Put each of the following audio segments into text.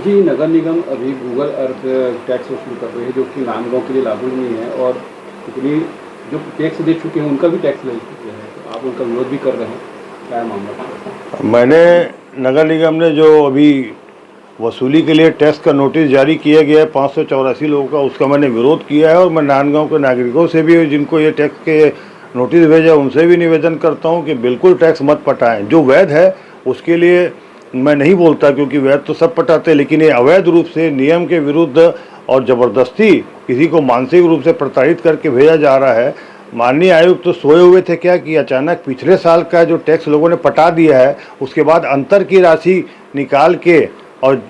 जी, नगर निगम अभी Google Earth tax वसूल कर रही है, जो कि नांदगांव के लिए लागू नहीं है और इतनी जो टैक्स दे चुके हैं उनका भी टैक्स ले चुके हैं, तो आप उनका विरोध भी कर रहे हैं, क्या है मामला? मैंने नगर निगम ने जो अभी वसूली के लिए टैक्स का नोटिस जारी किया गया है 584 लोगों का, उसका मैंने विरोध किया है और मैं नांदगांव के नागरिकों से भी, जिनको ये टैक्स के नोटिस भेजा, उनसे भी निवेदन करता हूं कि बिल्कुल टैक्स मत पटाएं। जो वैध है उसके लिए मैं नहीं बोलता, क्योंकि वैध तो सब पटाते, लेकिन ये अवैध रूप से नियम के विरुद्ध और ज़बरदस्ती किसी को मानसिक रूप से प्रताड़ित करके भेजा जा रहा है। माननीय आयुक्त तो सोए हुए थे क्या कि अचानक पिछले साल का जो टैक्स लोगों ने पटा दिया है उसके बाद अंतर की राशि निकाल के और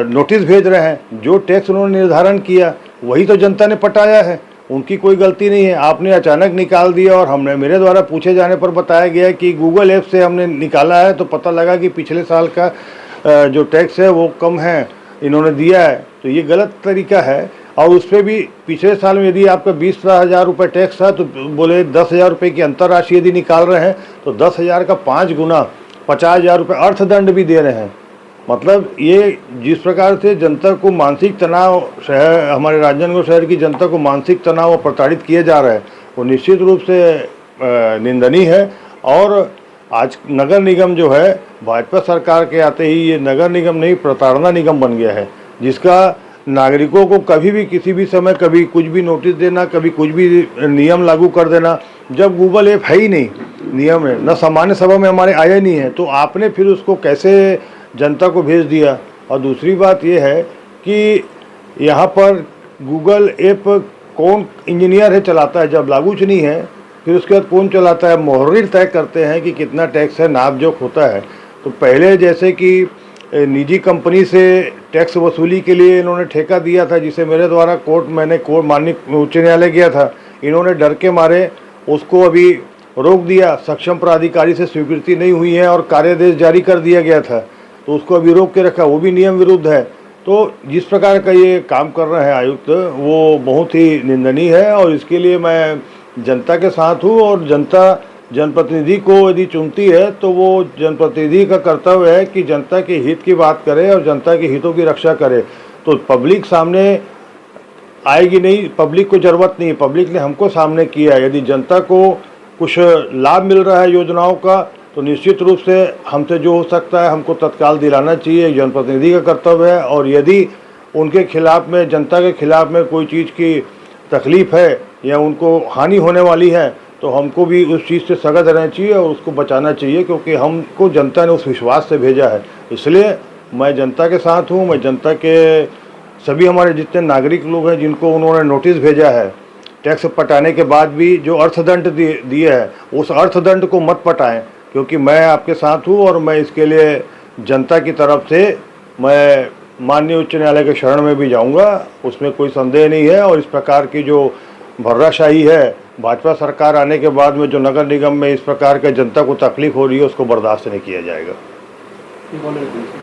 नोटिस भेज रहे हैं। जो टैक्स उन्होंने निर्धारण किया वही तो जनता ने पटाया है, उनकी कोई गलती नहीं है। आपने अचानक निकाल दिया और हमने, मेरे द्वारा पूछे जाने पर बताया गया कि गूगल ऐप से हमने निकाला है तो पता लगा कि पिछले साल का जो टैक्स है वो कम है, इन्होंने दिया है। तो ये गलत तरीका है। और उस पर भी पिछले साल में यदि आपका 20,000 रुपये टैक्स था तो बोले 10,000 रुपये की अंतर राशि यदि निकाल रहे हैं तो 10,000 का 5 गुना 50,000 रुपये अर्थदंड भी दे रहे हैं। मतलब ये जिस प्रकार से जनता को मानसिक तनाव, शहर, हमारे राजनांदगांव शहर की जनता को मानसिक तनाव और प्रताड़ित किया जा रहा है, वो निश्चित रूप से निंदनीय है। और आज नगर निगम जो है, भाजपा सरकार के आते ही ये नगर निगम नहीं प्रताड़ना निगम बन गया है, जिसका नागरिकों को कभी भी किसी भी समय कभी कुछ भी नोटिस देना, कभी कुछ भी नियम लागू कर देना। जब गूगल ऐप है ही नहीं, नियम है, न सामान्य सभा में हमारे आया नहीं है, तो आपने फिर उसको कैसे जनता को भेज दिया। और दूसरी बात यह है कि यहाँ पर गूगल ऐप कौन इंजीनियर है चलाता है, जब लागू नहीं है फिर उसके बाद कौन चलाता है? मुहर्रिर तय करते हैं कि कितना टैक्स है, नाप जोख होता है। तो पहले जैसे कि निजी कंपनी से टैक्स वसूली के लिए इन्होंने ठेका दिया था, जिसे मेरे द्वारा मैंने माननीय उच्च न्यायालय गया था, इन्होंने डर के मारे उसको अभी रोक दिया। सक्षम प्राधिकारी से स्वीकृति नहीं हुई है और कार्यादेश जारी कर दिया गया था, तो उसको अभी रोक के रखा, वो भी नियम विरुद्ध है। तो जिस प्रकार का ये काम कर रहे हैं आयुक्त, वो बहुत ही निंदनीय है और इसके लिए मैं जनता के साथ हूँ। और जनता जनप्रतिनिधि को यदि चुनती है तो वो जनप्रतिनिधि का कर्तव्य है कि जनता के हित की बात करे और जनता के हितों की रक्षा करे। तो पब्लिक सामने आएगी नहीं, पब्लिक को ज़रूरत नहीं, पब्लिक ने हमको सामने किया। यदि जनता को कुछ लाभ मिल रहा है योजनाओं का तो निश्चित रूप से हमसे जो हो सकता है हमको तत्काल दिलाना चाहिए, जनप्रतिनिधि का कर्तव्य है। और यदि उनके खिलाफ में, जनता के खिलाफ में कोई चीज़ की तकलीफ़ है या उनको हानि होने वाली है तो हमको भी उस चीज़ से सजग रहना चाहिए और उसको बचाना चाहिए, क्योंकि हमको जनता ने उस विश्वास से भेजा है। इसलिए मैं जनता के साथ हूँ। मैं जनता के सभी हमारे जितने नागरिक लोग हैं जिनको उन्होंने नोटिस भेजा है टैक्स पटाने के बाद भी जो अर्थदंड दिए है, उस अर्थदंड को मत पटाएं, क्योंकि मैं आपके साथ हूँ। और मैं इसके लिए जनता की तरफ से मैं माननीय उच्च न्यायालय के शरण में भी जाऊंगा, उसमें कोई संदेह नहीं है। और इस प्रकार की जो भर्राशाही है भाजपा सरकार आने के बाद में, जो नगर निगम में इस प्रकार के जनता को तकलीफ हो रही है, उसको बर्दाश्त नहीं किया जाएगा।